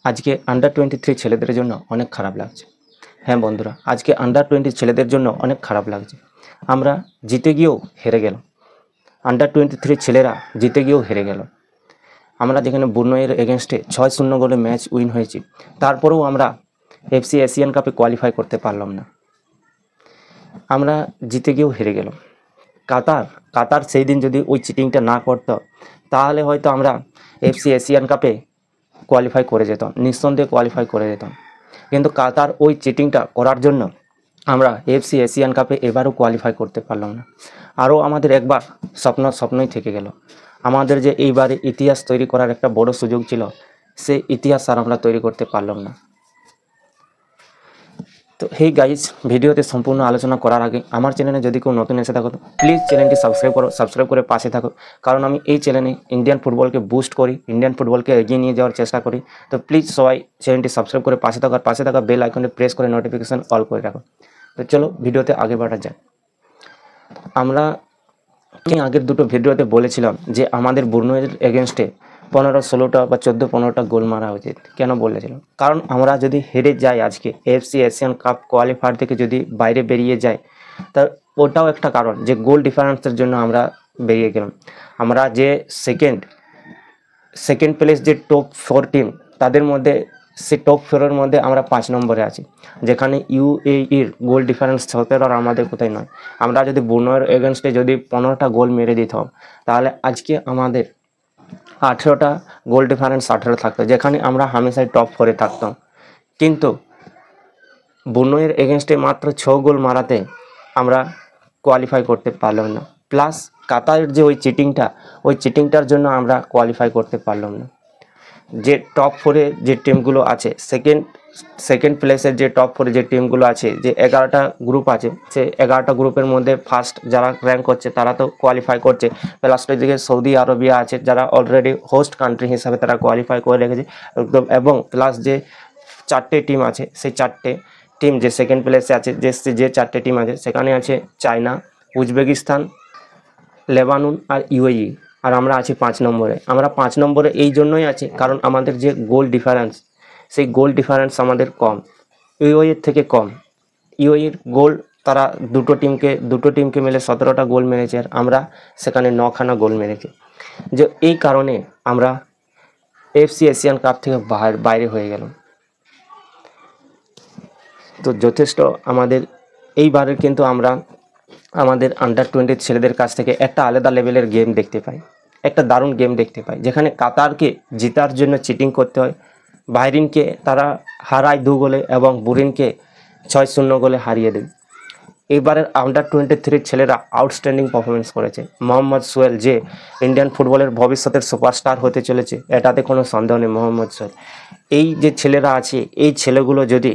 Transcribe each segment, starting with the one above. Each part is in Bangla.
আজকে আন্ডার-23 ছেলেদের জন্য অনেক খারাপ লাগছে। হ্যাঁ বন্ধুরা, আজকে আন্ডার-20 ছেলেদের জন্য অনেক খারাপ লাগছে। আমরা জিতে গিয়েও হেরে গেলাম। আন্ডার-23 ছেলেরা জিতে গিয়েও হেরে গেল। আমরা যেখানে ব্রুনেইয়ের এগেনস্টে 6-0 গোলে ম্যাচ উইন হয়েছি, তারপরেও আমরা এফসি এশিয়ান কাপে কোয়ালিফাই করতে পারলাম না। আমরা জিতে গিয়েও হেরে গেলাম। কাতার সেই দিন যদি ওই চিটিংটা না করতো, তাহলে হয়তো আমরা এফসি এশিয়ান কাপে কোয়ালিফাই করে যেতাম, নিঃসন্দেহে কোয়ালিফাই করে যেতাম। কিন্তু কাতার ওই চিটিংটা করার জন্য আমরা এফসি এশিয়ান কাপে এবারও কোয়ালিফাই করতে পারলাম না। আরও আমাদের একবার স্বপ্নই থেকে গেল। আমাদের যে এইবারে ইতিহাস তৈরি করার একটা বড় সুযোগ ছিল, সেই ইতিহাস আর আমরা তৈরি করতে পারলাম না। তো হেই গাইজ, ভিডিওতে সম্পূর্ণ আলোচনা করার আগে আমার চ্যানেলে যদি কেউ নতুন এসে থাকো, প্লিজ চ্যানেলটি সাবস্ক্রাইব করে পাশে থাকো। কারণ আমি এই চ্যানেলে ইন্ডিয়ান ফুটবলকে বুস্ট করি, ইন্ডিয়ান ফুটবলকে এগিয়ে নিয়ে যাওয়ার চেষ্টা করি। তো প্লিজ সবাই চ্যানেলটি সাবস্ক্রাইব করে পাশে থাকো, আর পাশে থাকা বেল আইকনে প্রেস করে নোটিফিকেশান অল করে রাখো। তো চলো ভিডিওতে আগে বাড়া যায়। আমরা আগের দুটো ভিডিওতে বলেছিলাম যে আমাদের ব্রুনেইয়ের এগেনস্টে 15-16টা বা 14-15টা গোল মারা উচিত। কেন বলেছিলাম? কারণ আমরা যদি হেরে যাই, আজকে এফসি এশিয়ান কাপ কোয়ালিফায়ার থেকে যদি বাইরে বেরিয়ে যাই, তার ওটাও একটা কারণ যে গোল ডিফারেন্সের জন্য আমরা বেরিয়ে গেলাম। আমরা যে সেকেন্ড প্লেস যে টপ 4 টিম, তাদের মধ্যে সে টপ 4-এর মধ্যে আমরা 5 নম্বরে আছি, যেখানে ইউএইর গোল ডিফারেন্স 17 আর আমাদের কোথায় নয়। আমরা যদি ব্রুনেইয়ের এগেনস্টে যদি 15টা গোল মেরে দিতাম, তাহলে আজকে আমাদের 18টা গোল ডিফারেন্স 18 থাকতো, যেখানে আমরা হামেশাই টপ 4-এ থাকতাম। কিন্তু ব্রুনেইয়ের এগেনস্টে মাত্র 6 গোল মারাতে আমরা কোয়ালিফাই করতে পারলাম না। প্লাস কাতারের যে ওই চিটিংটার জন্য আমরা কোয়ালিফাই করতে পারলাম না। যে টপ 4-এ যে টিমগুলো আছে, সেকেন্ড প্লেসের যে টপ 4-এ যে টিমগুলো আছে, যে 11টা গ্রুপ আছে, সে 11টা গ্রুপের মধ্যে ফার্স্ট যারা র্যাঙ্ক করছে তারা তো কোয়ালিফাই করছে। প্লাস দিকে সৌদি আরবিয়া আছে, যারা অলরেডি হোস্ট কান্ট্রি হিসাবে তারা কোয়ালিফাই করে রেখেছে এবং প্লাস যে 4টে টিম আছে, সেই 4টে টিম যে সেকেন্ড প্লেসে আছে, যে 4টে টিম আছে, সেখানে আছে চায়না, উজবেকিস্তান, লেবানন আর ইউএই। আর আমরা আছি 5 নম্বরে। আমরা 5 নম্বরে এই জন্যই আছি কারণ আমাদের যে গোল ডিফারেন্স, সেই গোল ডিফারেন্স আমাদের কম, ইউএইয়ের থেকে কম। ইউএইয়ের গোল তারা দুটো টিমকে মিলে 17টা গোল মেরেছে, আর আমরা সেখানে 9খানা গোল মেরেছি। যে এই কারণে আমরা এফসি এশিয়ান কাপ থেকে বাইরে হয়ে গেলাম। তো যথেষ্ট আমাদের এইবারের কিন্তু আমরা আমাদের আন্ডার-20 ছেলেদের কাছ থেকে একটা আলাদা লেভেলের গেম দেখতে পাই, একটা দারুণ গেম দেখতে পাই, যেখানে কাতারকে জেতার জন্য চিটিং করতে হয়, বাহরিনকে তারা হারায় 2 গোলে এবং বুরিনকে 6-0 গোলে হারিয়ে দেয়। এবারের আন্ডার-23 ছেলেরা আউটস্ট্যান্ডিং পারফরমেন্স করেছে। মোহাম্মদ সোহেল যে ইন্ডিয়ান ফুটবলের ভবিষ্যতের সুপারস্টার হতে চলেছে, এটাতে কোনো সন্দেহ নেই। মোহাম্মদ সোহেল, এই যে ছেলেরা আছে, এই ছেলেগুলো যদি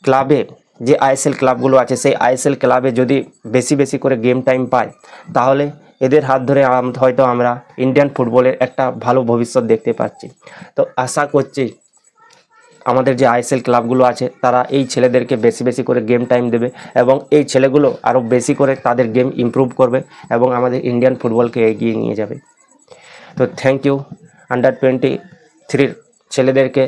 ক্লাবে, যে আইএসএল ক্লাবগুলো আছে, সেই আইএসএল ক্লাবে যদি বেশি করে গেম টাইম পায়, তাহলে এদের হাত ধরে হয়তো আমরা ইন্ডিয়ান ফুটবলের একটা ভালো ভবিষ্যৎ দেখতে পাচ্ছি। তো আশা করছি আমাদের যে আইএসএল ক্লাবগুলো আছে, তারা এই ছেলেদেরকে বেশি করে গেম টাইম দেবে এবং এই ছেলেগুলো আরও বেশি করে তাদের গেম ইমপ্রুভ করবে এবং আমাদের ইন্ডিয়ান ফুটবলকে এগিয়ে নিয়ে যাবে। তো থ্যাংক ইউ আন্ডার-23 ছেলেদেরকে,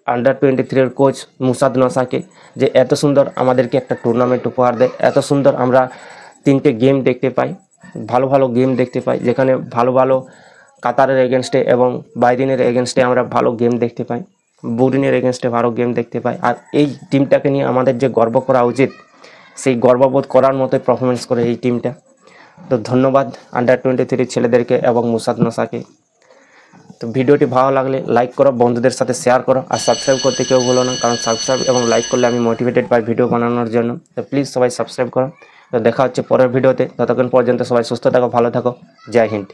আন্ডার-23 কোচ মুসাদ নসাকে, যে এত সুন্দর আমাদেরকে একটা টুর্নামেন্ট উপহার দেয়। এত সুন্দর আমরা 3টে গেম দেখতে পাই, ভালো গেম দেখতে পাই, যেখানে ভালো কাতারের এগেনস্টে এবং বাহরিনের এগেনস্টে আমরা ভালো গেম দেখতে পাই, বুরিনের এগেনস্টে ভালো গেম দেখতে পাই। আর এই টিমটাকে নিয়ে আমাদের যে গর্ব করা উচিত, সেই গর্ববোধ করার মতোই পারফরমেন্স করে এই টিমটা। তো ধন্যবাদ আন্ডার-23 ছেলেদেরকে এবং মুসাদ নসাকে। তো ভিডিওটি ভালো লাগলে লাইক করো, বন্ধুদের সাথে শেয়ার করো, আর সাবস্ক্রাইব করতে কেউ ভুলো না, কারণ সাবস্ক্রাইব এবং লাইক করলে আমি মোটিভেটেড পাই ভিডিও বানানোর জন্য। তো প্লিজ সবাই সাবস্ক্রাইব করো। তো দেখা হচ্ছে পরের ভিডিওতে। ততক্ষণ পর্যন্ত সবাই সুস্থ থাকো, ভালো থাকো। জয় হিন্দ।